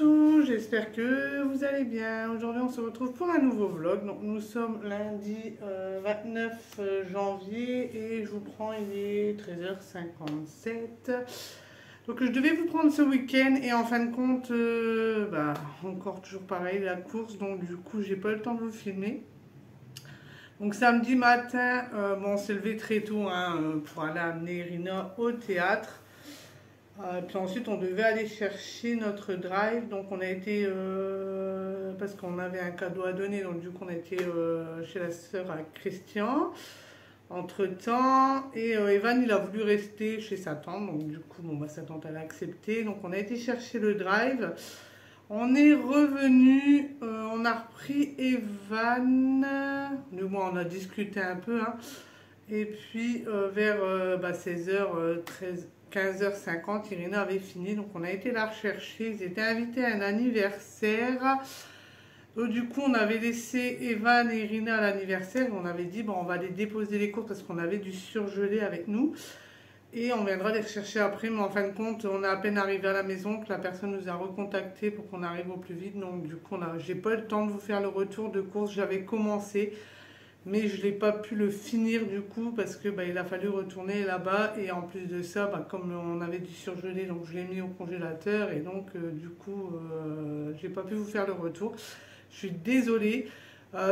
tous, j'espère que vous allez bien. Aujourd'hui on se retrouve pour un nouveau vlog. Donc nous sommes lundi 29 janvier et je vous prends, il est 13h57. Donc je devais vous prendre ce week-end et en fin de compte, encore toujours pareil, la course. Donc du coup j'ai pas le temps de vous filmer. Donc samedi matin, on s'est levé très tôt pour aller amener Irina au théâtre. Puis ensuite on devait aller chercher notre drive, donc on a été parce qu'on avait un cadeau à donner, donc du coup on a été chez la sœur à Christian entre temps, et Evan il a voulu rester chez sa tante, donc du coup sa tante elle a accepté, donc on a été chercher le drive, on est revenu, on a repris Evan, du moins on a discuté un peu, et puis vers 16h, 15h50, Irina avait fini, donc on a été la rechercher. Ils étaient invités à un anniversaire. Donc, du coup, on avait laissé Evan et Irina à l'anniversaire. On avait dit, on va aller déposer les courses parce qu'on avait du surgelé avec nous. Et on viendra les rechercher après. Mais en fin de compte, on est à peine arrivé à la maison que la personne nous a recontacté pour qu'on arrive au plus vite. Donc, du coup, j'ai pas eu le temps de vous faire le retour de course. J'avais commencé, mais je n'ai pas pu le finir du coup parce que il a fallu retourner là-bas, et en plus de ça, comme on avait du surgelé, donc je l'ai mis au congélateur, et donc du coup j'ai pas pu vous faire le retour. Je suis désolée,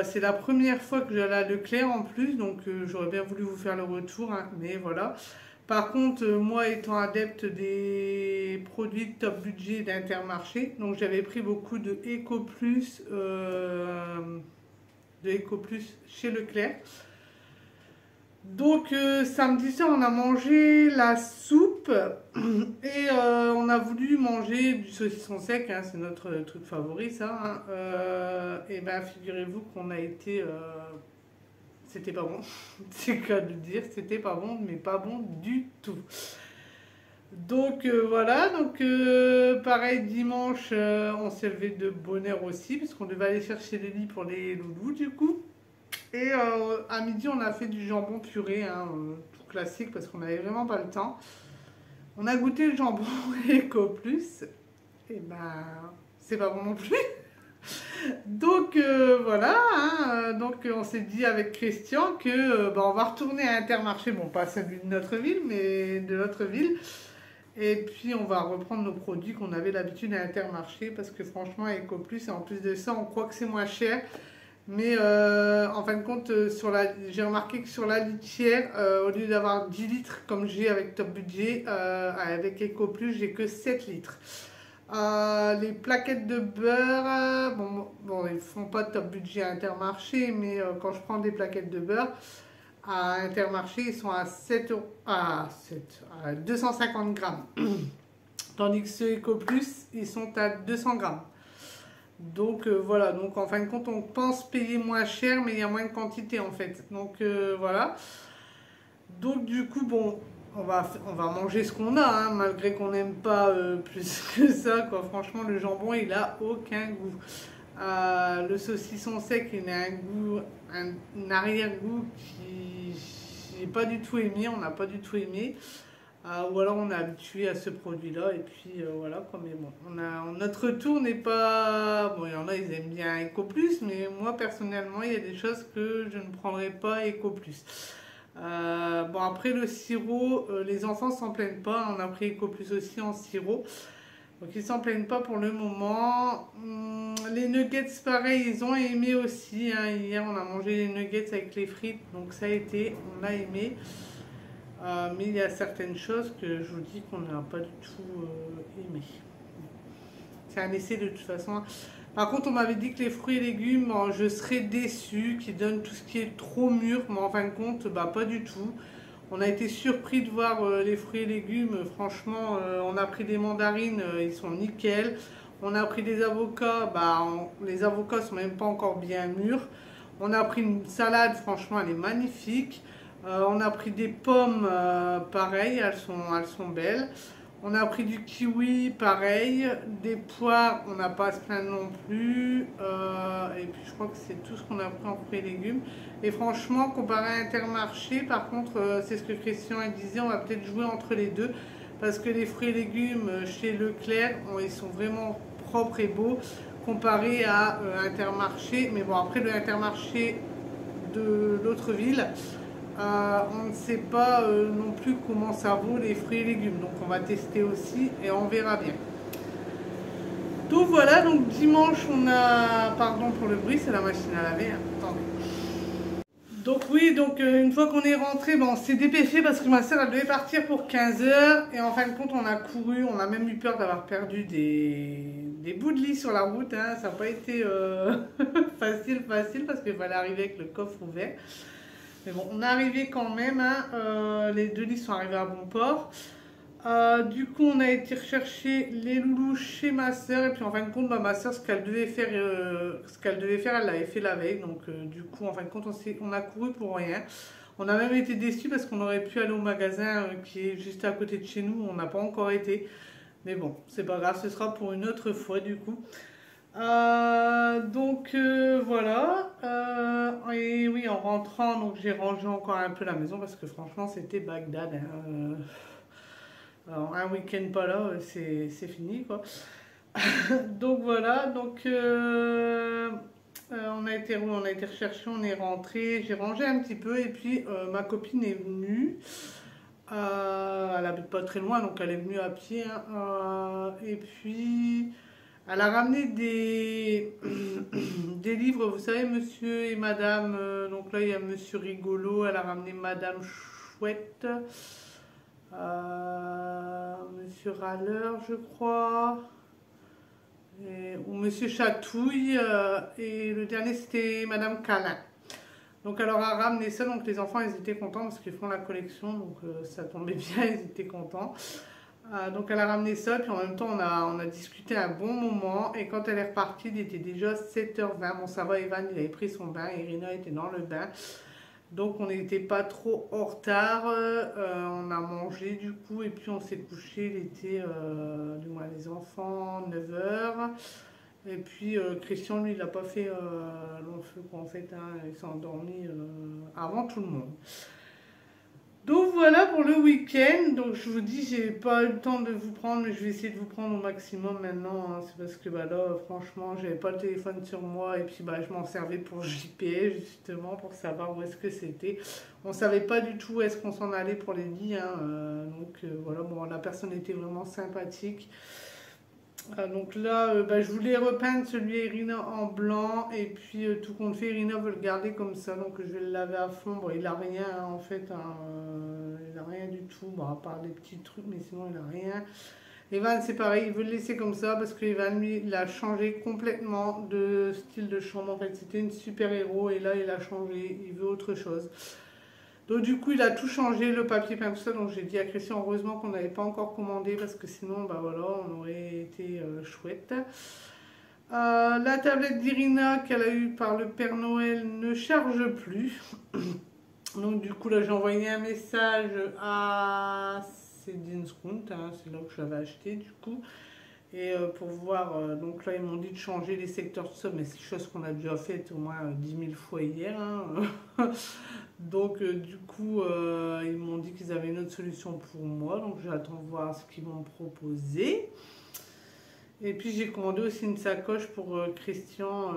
c'est la première fois que j'allais à Leclerc en plus, donc j'aurais bien voulu vous faire le retour, mais voilà. Par contre, moi étant adepte des produits top budget d'Intermarché, donc j'avais pris beaucoup de Eco Plus, chez Leclerc. Donc samedi soir on a mangé la soupe et on a voulu manger du saucisson sec, c'est notre truc favori ça, et figurez-vous qu'on a été, c'était pas bon, c'est qu'à le dire, c'était pas bon, mais pas bon du tout. Donc voilà, donc pareil dimanche, on s'est levé de bonne heure aussi parce qu'on devait aller chercher les lits pour les loulous du coup. Et à midi on a fait du jambon puré, tout classique parce qu'on n'avait vraiment pas le temps. On a goûté le jambon Eco Plus, et c'est pas bon non plus. Donc voilà, donc on s'est dit avec Christian que on va retourner à Intermarché, bon pas celui de notre ville mais de l'autre ville. Et puis on va reprendre nos produits qu'on avait l'habitude à Intermarché parce que franchement Eco Plus, et en plus de ça on croit que c'est moins cher. Mais en fin de compte, j'ai remarqué que sur la litière, au lieu d'avoir 10 litres comme j'ai avec Top Budget, avec Eco Plus j'ai que 7 litres. Les plaquettes de beurre, ils font pas de Top Budget à Intermarché, mais quand je prends des plaquettes de beurre, à Intermarché, ils sont à 250 grammes. Tandis que ceux Eco Plus, ils sont à 200 grammes. Donc voilà, donc en fin de compte, on pense payer moins cher, mais il y a moins de quantité en fait. Donc voilà. Donc du coup, on va manger ce qu'on a, malgré qu'on n'aime pas plus que ça, quoi. Franchement, le jambon, il a aucun goût. Le saucisson sec, il a un goût, un arrière-goût qui j'ai pas du tout aimé, on n'a pas du tout aimé. Ou alors on est habitué à ce produit-là, et puis voilà quoi. Mais bon, notre tour n'est pas... Bon, il y en a, ils aiment bien Eco Plus, mais moi personnellement, il y a des choses que je ne prendrais pas Eco Plus. Après le sirop, les enfants s'en plaignent pas, on a pris Eco Plus aussi en sirop. Donc ils s'en plaignent pas pour le moment. Les nuggets, pareil, ils ont aimé aussi. Hier, on a mangé les nuggets avec les frites, donc ça a été, on a aimé. Mais il y a certaines choses que je vous dis qu'on n'a pas du tout aimé. C'est un essai de toute façon. Par contre, on m'avait dit que les fruits et légumes, je serais déçue, qu'ils donnent tout ce qui est trop mûr, mais en fin de compte, pas du tout. On a été surpris de voir les fruits et légumes. Franchement, on a pris des mandarines, ils sont nickel. On a pris des avocats, les avocats sont même pas encore bien mûrs. On a pris une salade, franchement, elle est magnifique. On a pris des pommes, pareil, elles sont belles. On a pris du kiwi, pareil. Des poires, on n'a pas à se plaindre non plus. Et puis je crois que c'est tout ce qu'on a pris en fruits et légumes. Et franchement, comparé à Intermarché, par contre, c'est ce que Christian disait, on va peut-être jouer entre les deux. Parce que les fruits et légumes chez Leclerc, ils sont vraiment propre et beau comparé à Intermarché. Mais bon, après le Intermarché de l'autre ville, on ne sait pas non plus comment ça vaut les fruits et légumes. Donc on va tester aussi et on verra bien. Donc voilà, donc dimanche on a, pardon pour le bruit, c'est la machine à laver, hein. Attendez. Donc oui, donc une fois qu'on est rentré, on s'est dépêché parce que ma soeur elle devait partir pour 15 h et en fin de compte on a couru, on a même eu peur d'avoir perdu des bouts de lit sur la route, hein. Ça n'a pas été facile parce qu'il fallait arriver avec le coffre ouvert. Mais bon, on est arrivé quand même, hein. Les 2 lits sont arrivés à bon port. Du coup, on a été rechercher les loulous chez ma soeur et puis en fin de compte, ma soeur, ce qu'elle devait faire, elle l'avait fait la veille. Donc, du coup, en fin de compte, on a couru pour rien. On a même été déçus parce qu'on aurait pu aller au magasin qui est juste à côté de chez nous. On n'a pas encore été. Mais bon, c'est pas grave, ce sera pour une autre fois du coup. Donc voilà. Et oui, en rentrant, donc j'ai rangé encore un peu la maison parce que franchement, c'était Bagdad, hein. Alors, un week-end pas là, c'est fini quoi. Donc voilà, donc on a été recherché, on est rentré, j'ai rangé un petit peu et puis ma copine est venue. Elle habite pas très loin, donc elle est venue à pied, hein. Et puis elle a ramené des livres, vous savez, monsieur et madame. Donc là il y a monsieur Rigolo, elle a ramené madame Chouette. Monsieur Râleur, je crois, ou Monsieur Chatouille, et le dernier c'était Madame Câlin. Donc elle leur a ramené ça, donc les enfants ils étaient contents parce qu'ils font la collection, donc ça tombait bien, ils étaient contents. Donc elle a ramené ça, puis en même temps on a discuté un bon moment, et quand elle est repartie, il était déjà 7 h 20. Bon ça va, Evan il avait pris son bain, Irina était dans le bain. Donc on n'était pas trop en retard, on a mangé du coup et puis on s'est couché, il était, du moins les enfants, 9 h. Et puis Christian lui il n'a pas fait long feu quoi, en fait, hein, il s'est endormi avant tout le monde. Donc voilà pour le week-end. Donc je vous dis, j'ai pas eu le temps de vous prendre, mais je vais essayer de vous prendre au maximum maintenant, hein. C'est parce que là, franchement, j'avais pas le téléphone sur moi et puis je m'en servais pour GPS justement pour savoir où est-ce que c'était. On savait pas du tout où est-ce qu'on s'en allait pour les lits, hein. Donc voilà, bon, la personne était vraiment sympathique. Donc là, je voulais repeindre celui Irina en blanc et puis tout compte fait, Irina veut le garder comme ça, donc je vais le laver à fond. Bon, il a rien, hein, en fait, hein, il a rien du tout, bon, à part des petits trucs, mais sinon il a rien. Evan c'est pareil, il veut le laisser comme ça parce que Evan lui il a changé complètement de style de chambre. En fait c'était une super héros et là il a changé, il veut autre chose. Donc du coup il a tout changé, le papier peint, tout ça. Donc j'ai dit à Christian heureusement qu'on n'avait pas encore commandé parce que sinon voilà on aurait été chouette. La tablette d'Irina qu'elle a eue par le Père Noël ne charge plus. Donc du coup là j'ai envoyé un message à Cdiscount, hein, c'est là que je l'avais acheté du coup. Et pour voir, donc là ils m'ont dit de changer les secteurs de somme, mais c'est chose qu'on a déjà fait au moins 10 000 fois hier, hein. Donc du coup ils m'ont dit qu'ils avaient une autre solution pour moi, donc j'attends voir ce qu'ils vont me proposer. Et puis j'ai commandé aussi une sacoche pour Christian,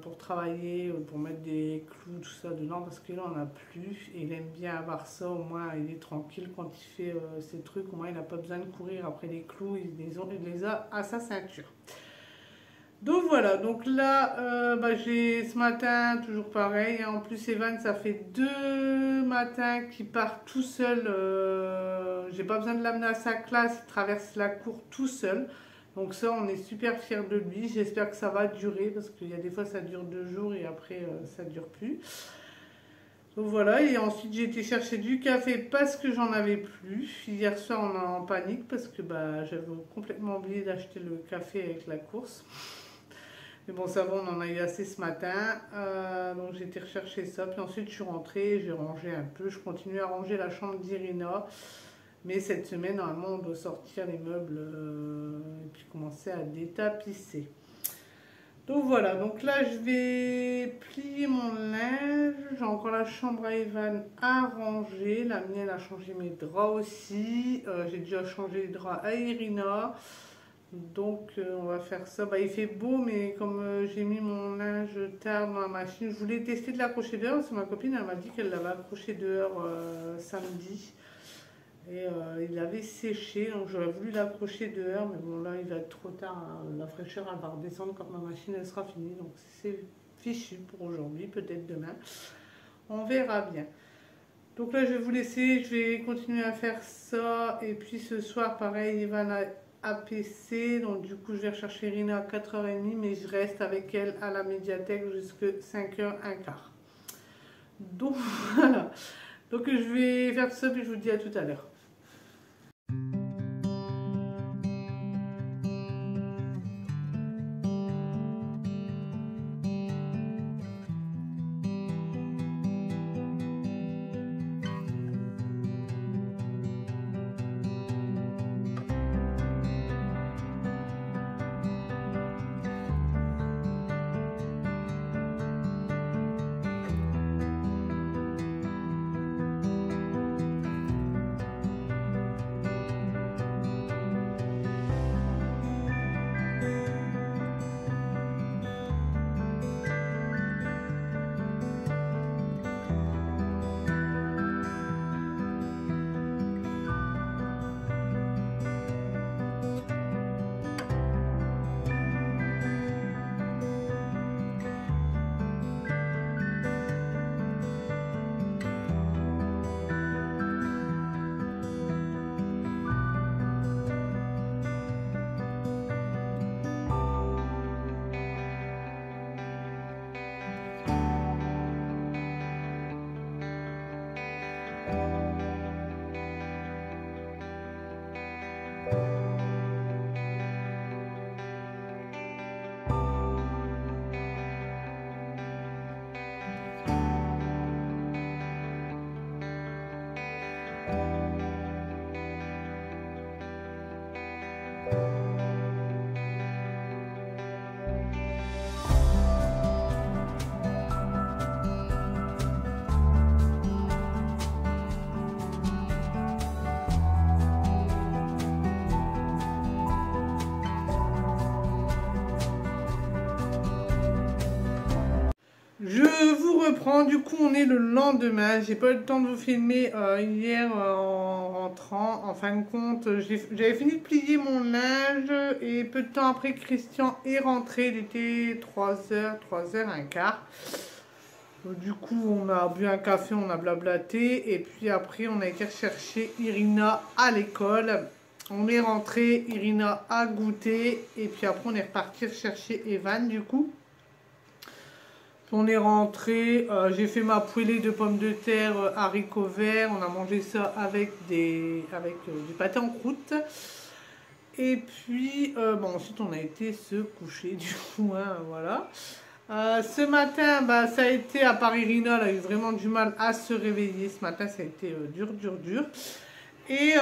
pour travailler, pour mettre des clous, tout ça dedans, parce qu'il n'en a plus. Et il aime bien avoir ça, au moins il est tranquille quand il fait ses trucs, au moins il n'a pas besoin de courir après les clous, il les a à sa ceinture. Donc voilà, donc là j'ai ce matin, toujours pareil, hein. En plus Evan ça fait 2 matins qu'il part tout seul, j'ai pas besoin de l'amener à sa classe, il traverse la cour tout seul. Donc ça, on est super fiers de lui. J'espère que ça va durer parce qu'il y a des fois ça dure 2 jours et après ça dure plus. Donc voilà, et ensuite j'ai été chercher du café parce que j'en avais plus. Hier soir on est en panique parce que j'avais complètement oublié d'acheter le café avec la course. Mais bon ça va, on en a eu assez ce matin. Donc j'ai été rechercher ça. Puis ensuite je suis rentrée, j'ai rangé un peu. Je continue à ranger la chambre d'Irina. Mais cette semaine, normalement, on doit sortir les meubles et puis commencer à détapisser. Donc voilà, donc là, je vais plier mon linge. J'ai encore la chambre à Evan à ranger. La mienne a changé mes draps aussi. J'ai déjà changé les draps à Irina. Donc on va faire ça. Bah, il fait beau, mais comme j'ai mis mon linge tard dans la machine, je voulais tester de l'accrocher dehors parce que ma copine elle m'a dit qu'elle l'avait accroché dehors samedi. Et il avait séché, donc j'aurais voulu l'accrocher dehors, mais bon là il va être trop tard, hein. La fraîcheur elle va redescendre quand ma machine elle sera finie, donc c'est fichu pour aujourd'hui, peut-être demain. On verra bien. Donc là je vais vous laisser, je vais continuer à faire ça, et puis ce soir pareil, Evan a APC, donc du coup je vais rechercher Irina à 4h30, mais je reste avec elle à la médiathèque jusqu'à 5h15. Donc voilà, donc je vais faire ça, puis je vous dis à tout à l'heure. Je vous reprends, du coup on est le lendemain, j'ai pas eu le temps de vous filmer hier en rentrant. En fin de compte, j'avais fini de plier mon linge et peu de temps après Christian est rentré, il était 3h, 3h15. Du coup on a bu un café, on a blablaté et puis après on a été chercher Irina à l'école. On est rentré, Irina a goûté et puis après on est reparti chercher Evan du coup. On est rentré, j'ai fait ma poêlée de pommes de terre, haricots verts. On a mangé ça avec du pâté en croûte. Et puis, bon, ensuite on a été se coucher du coup, hein, voilà. Ce matin, bah, ça a été, à part Irina, elle a eu vraiment du mal à se réveiller. Ce matin, ça a été dur. Et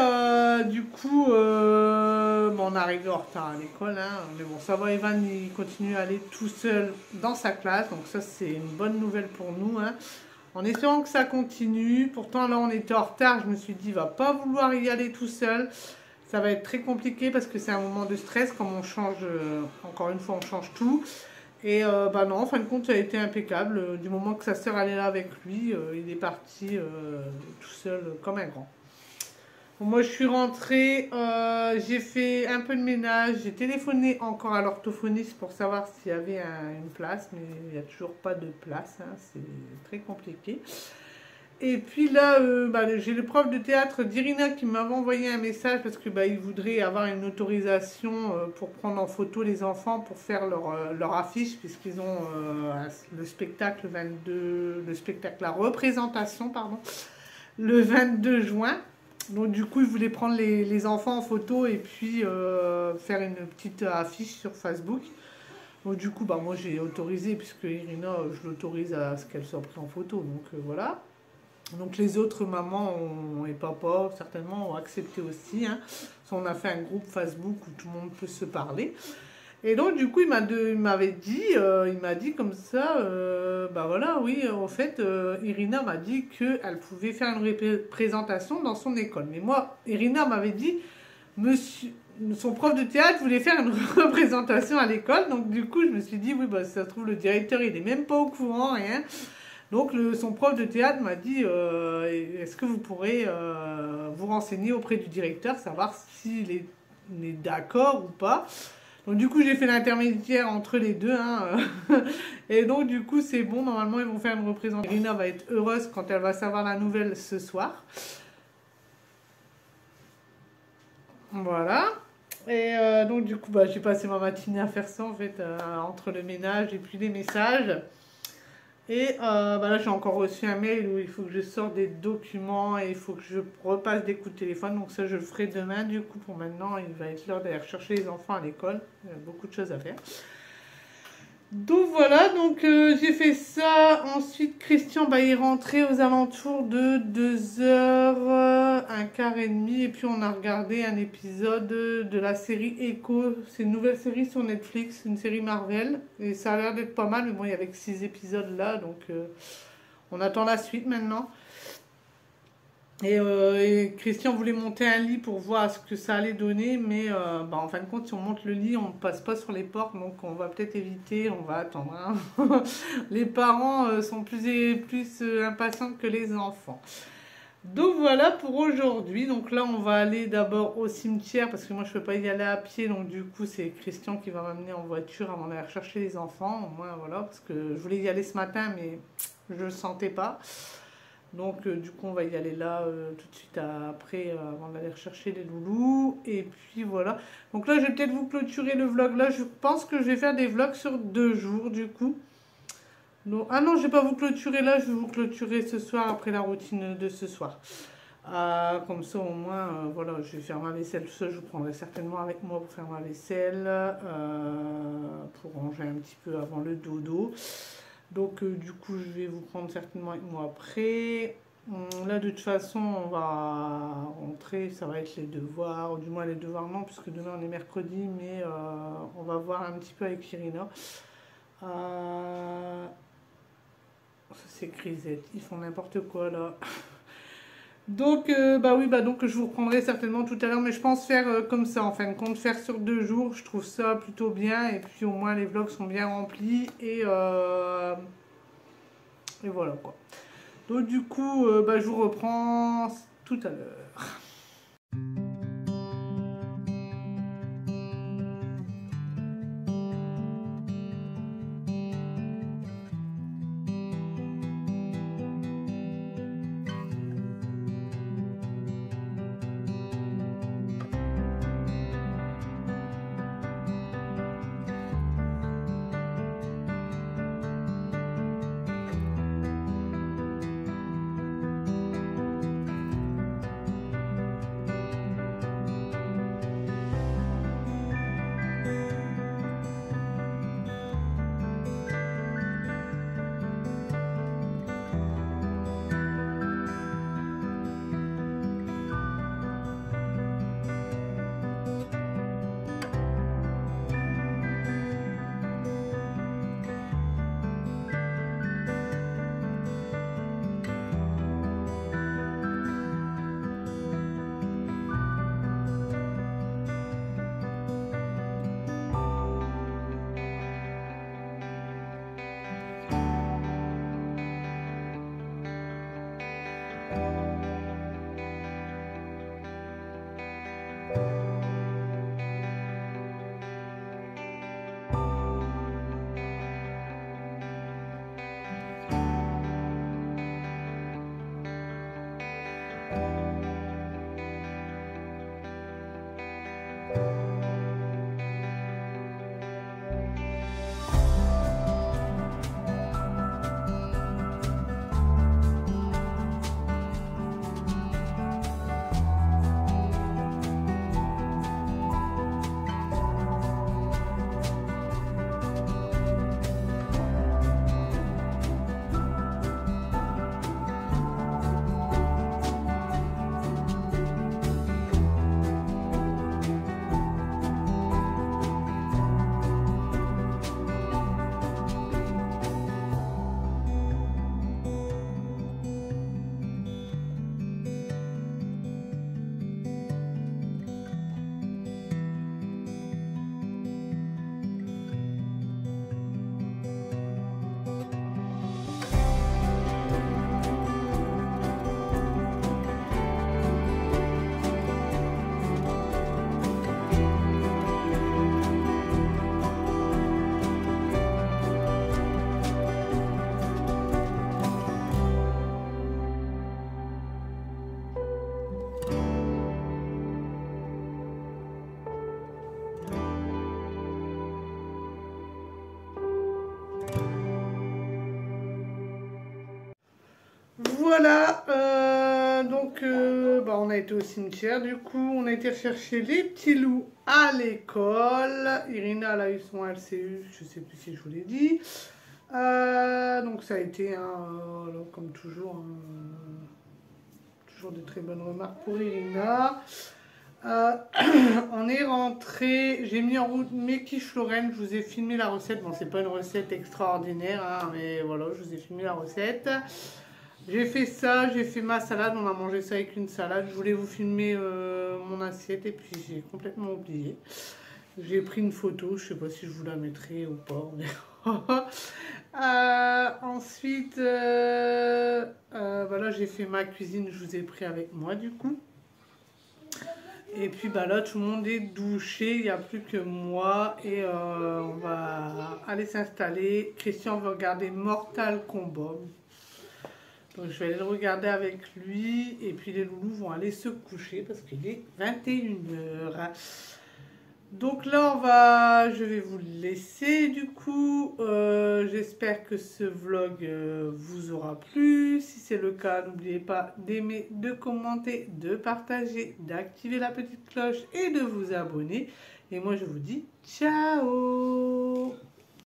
du coup, bon, on est arrivé en retard à l'école, hein, mais bon, ça va, Evan, il continue à aller tout seul dans sa classe, donc ça, c'est une bonne nouvelle pour nous, hein, en espérant que ça continue. Pourtant, là, on était en retard, je me suis dit, il va pas vouloir y aller tout seul, ça va être très compliqué parce que c'est un moment de stress, comme on change, encore une fois, on change tout. Et bah non, en fin de compte, ça a été impeccable, du moment que sa sœur allait là avec lui, il est parti tout seul comme un grand. Moi, je suis rentrée, j'ai fait un peu de ménage, j'ai téléphoné encore à l'orthophoniste pour savoir s'il y avait une place, mais il n'y a toujours pas de place, hein, c'est très compliqué. Et puis là, bah, j'ai le prof de théâtre d'Irina qui m'avait envoyé un message parce que bah, il voudrait avoir une autorisation pour prendre en photo les enfants pour faire leur affiche, puisqu'ils ont le spectacle la représentation, pardon, le 22 juin. Donc du coup, il voulait prendre les enfants en photo et puis faire une petite affiche sur Facebook. Donc du coup, bah, moi j'ai autorisé, puisque Irina, je l'autorise à ce qu'elle soit prise en photo. Donc voilà. Donc les autres mamans et papas, certainement, ont accepté aussi, hein. On a fait un groupe Facebook où tout le monde peut se parler. Et donc du coup, il m'avait dit, il m'a dit comme ça, bah voilà, oui, en fait, Irina m'a dit qu'elle pouvait faire une représentation dans son école. Mais moi, Irina m'avait dit, monsieur, son prof de théâtre voulait faire une représentation à l'école. Donc du coup, je me suis dit, oui, bah, si ça se trouve, le directeur, il est même pas au courant, rien. Donc son prof de théâtre m'a dit, est-ce que vous pourrez vous renseigner auprès du directeur, savoir s'il est d'accord ou pas. Donc du coup, j'ai fait l'intermédiaire entre les deux. Hein, et donc du coup, c'est bon. Normalement, ils vont faire une représentation. Irina va être heureuse quand elle va savoir la nouvelle ce soir. Voilà. Et donc du coup, bah, j'ai passé ma matinée à faire ça en fait, entre le ménage et puis les messages. Et bah là, j'ai encore reçu un mail où il faut que je sorte des documents et il faut que je repasse des coups de téléphone. Donc ça, je le ferai demain. Du coup, pour maintenant, il va être l'heure d'aller chercher les enfants à l'école. Il y a beaucoup de choses à faire. Donc voilà, donc j'ai fait ça. Ensuite, Christian, bah, il est rentré aux alentours de 2h, un quart et demi. Et puis on a regardé un épisode de la série Echo. C'est une nouvelle série sur Netflix, une série Marvel. Et ça a l'air d'être pas mal, mais bon, il y avait que 6 épisodes là. Donc on attend la suite maintenant. Et Christian voulait monter un lit pour voir ce que ça allait donner, mais bah, en fin de compte, si on monte le lit, on ne passe pas sur les portes, donc on va peut-être éviter, on va attendre. Hein. Les parents sont plus impatients que les enfants. Donc voilà pour aujourd'hui. Donc là, on va aller d'abord au cimetière, parce que moi, je ne peux pas y aller à pied, donc du coup, c'est Christian qui va m'amener en voiture avant d'aller chercher les enfants. Au moins, voilà, parce que je voulais y aller ce matin, mais je ne le sentais pas. Donc du coup on va y aller là tout de suite après avant d'aller rechercher les loulous. Et puis voilà. Donc là je vais peut-être vous clôturer le vlog. Là je pense que je vais faire des vlogs sur 2 jours du coup. Donc, ah non je vais pas vous clôturer là. Je vais vous clôturer ce soir après la routine de ce soir. Comme ça au moins voilà, je vais faire ma vaisselle. Tout ça je vous prendrai certainement avec moi pour faire ma vaisselle. Pour ranger un petit peu avant le dodo. Donc du coup je vais vous prendre certainement avec moi après. Là de toute façon on va rentrer, ça va être les devoirs, ou du moins les devoirs non puisque demain on est mercredi, mais on va voir un petit peu avec Irina. Ça c'est Grisette, ils font n'importe quoi là. Donc bah oui, bah donc je vous reprendrai certainement tout à l'heure, mais je pense faire comme ça en fin de compte, faire sur 2 jours, je trouve ça plutôt bien, et puis au moins les vlogs sont bien remplis, et voilà quoi. Donc du coup, bah, je vous reprends tout à l'heure. voilà, on a été au cimetière, du coup, on a été chercher les petits loups à l'école. Irina, elle a eu son LCU, je sais plus si je vous l'ai dit. Donc ça a été, comme toujours, toujours de très bonnes remarques pour Irina. On est rentré, j'ai mis en route mes quiches Lorraine, je vous ai filmé la recette. Bon, c'est pas une recette extraordinaire, hein, mais voilà, je vous ai filmé la recette. J'ai fait ça, j'ai fait ma salade, on a mangé ça avec une salade. Je voulais vous filmer mon assiette et puis j'ai complètement oublié. J'ai pris une photo, je sais pas si je vous la mettrai ou pas. Ensuite, voilà, j'ai fait ma cuisine, je vous ai pris avec moi du coup. Et puis là, tout le monde est douché, il n'y a plus que moi et on va aller s'installer. Christian va regarder Mortal Kombat. Donc je vais aller le regarder avec lui et puis les loulous vont aller se coucher parce qu'il est 21 h. Donc là, je vais vous laisser du coup. J'espère que ce vlog vous aura plu. Si c'est le cas, n'oubliez pas d'aimer, de commenter, de partager, d'activer la petite cloche et de vous abonner. Et moi, je vous dis ciao!